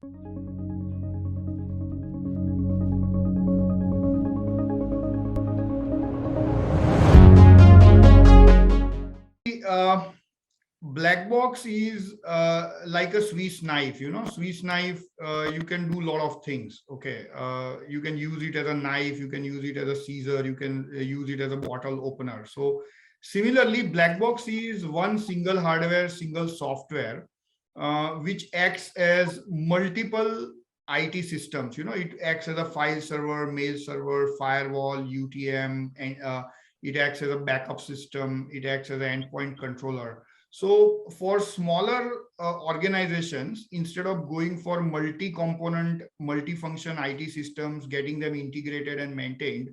Uh, Blackbox is like a Swiss knife. Swiss knife, you can do a lot of things. Okay. You can use it as a knife, you can use it as a scissor, you can use it as a bottle opener. So similarly, Blackbox is one single hardware, single software, which acts as multiple IT systems. It acts as a file server, mail server, firewall, UTM, and it acts as a backup system. It acts as an endpoint controller. So for smaller organizations, instead of going for multi-component, multi-function IT systems, getting them integrated and maintained,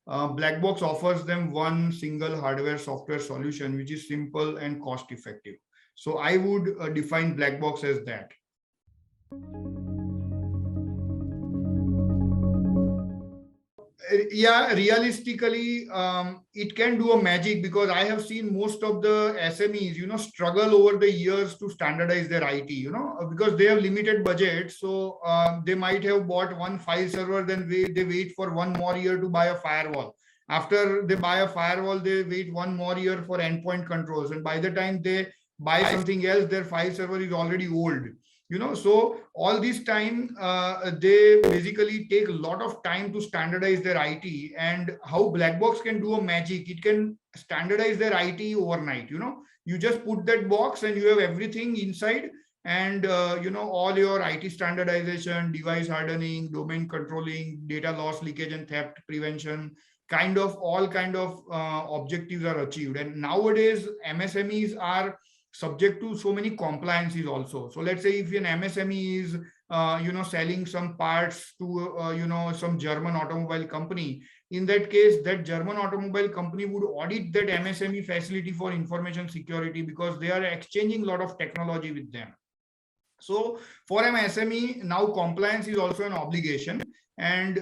Blackbox offers them one single hardware software solution, which is simple and cost effective. So I would define Blackbox as that. Yeah, realistically, it can do a magic, because I have seen most of the SMEs, struggle over the years to standardize their IT, because they have limited budget. So they might have bought one file server, then they wait for one more year to buy a firewall. After they buy a firewall, they wait one more year for endpoint controls. And by the time they buy something else, their file server is already old. So all this time, they basically take a lot of time to standardize their IT. And how Blackbox can do a magic, it can standardize their IT overnight. You just put that box and you have everything inside. And all your IT standardization, device hardening, domain controlling, data loss, leakage and theft prevention, all kind of objectives are achieved. And nowadays MSMEs are subject to so many compliances also. So let's say if an MSME is selling some parts to some German automobile company, in that case that German automobile company would audit that MSME facility for information security, because they are exchanging a lot of technology with them. So for an SME, now compliance is also an obligation. And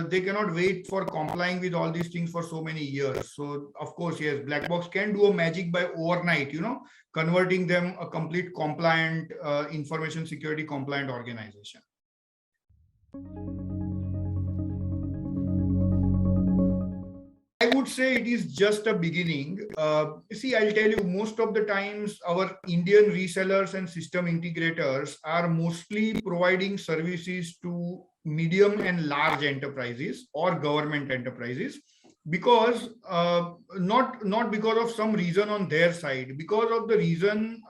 they cannot wait for complying with all these things for so many years. So of course, yes, Blackbox can do a magic by overnight, converting them a complete compliant, information security compliant organization. I would say it is just a beginning. See, I'll tell you, most of the times our Indian resellers and system integrators are mostly providing services to medium and large enterprises or government enterprises, because not because of some reason on their side, because of the reason,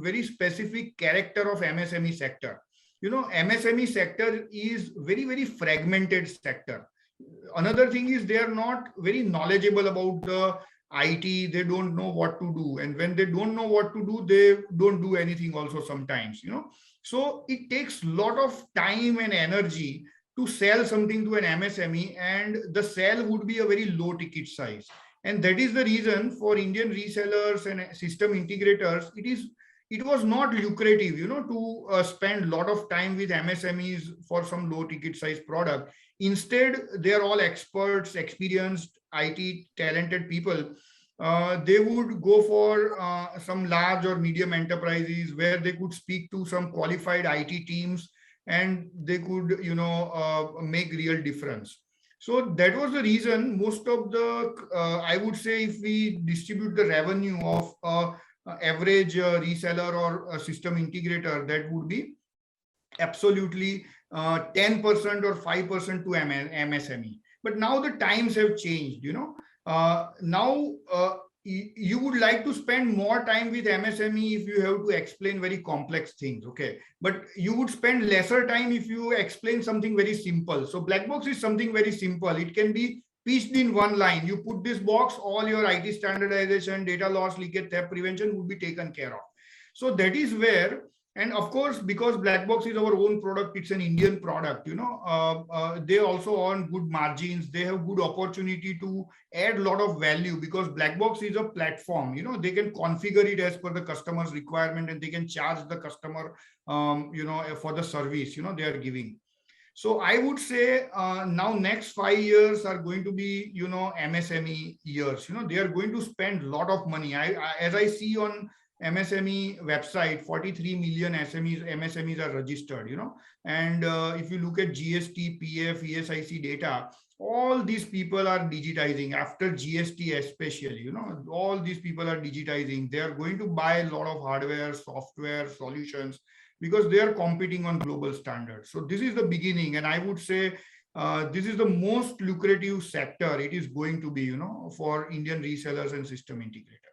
very specific character of MSME sector. MSME sector is very fragmented sector. Another thing is they are not very knowledgeable about the IT. They don't know what to do, and when they don't know what to do, they don't do anything also sometimes. So it takes a lot of time and energy to sell something to an MSME, and the sell would be a very low ticket size. And that is the reason for Indian resellers and system integrators, it was not lucrative, to spend a lot of time with MSMEs for some low ticket size product. Instead, they are all experts, experienced IT talented people. They would go for some large or medium enterprises where they could speak to some qualified IT teams, and they could make real difference. So that was the reason most of the I would say, if we distribute the revenue of average reseller or a system integrator, that would be absolutely 10% or 5% to MSME. But now the times have changed. Now you would like to spend more time with MSME if you have to explain very complex things, okay? But you would spend lesser time if you explain something very simple. So Blackbox is something very simple. It can be pitched in one line. You put this box, all your IT standardization, data loss, leakage, theft prevention would be taken care of. So that is where, and of course, because Blackbox is our own product, it's an Indian product, they also earn good margins. They have good opportunity to add a lot of value, because Blackbox is a platform. They can configure it as per the customer's requirement, and they can charge the customer, for the service, they are giving. So I would say now next 5 years are going to be, MSME years. They are going to spend a lot of money. As I see on MSME website, 43 million MSMEs are registered, and if you look at GST, PF, ESIC data, all these people are digitizing after GST, especially, all these people are digitizing. They are going to buy a lot of hardware, software solutions, because they are competing on global standards. So this is the beginning, and I would say this is the most lucrative sector it is going to be, for Indian resellers and system integrators.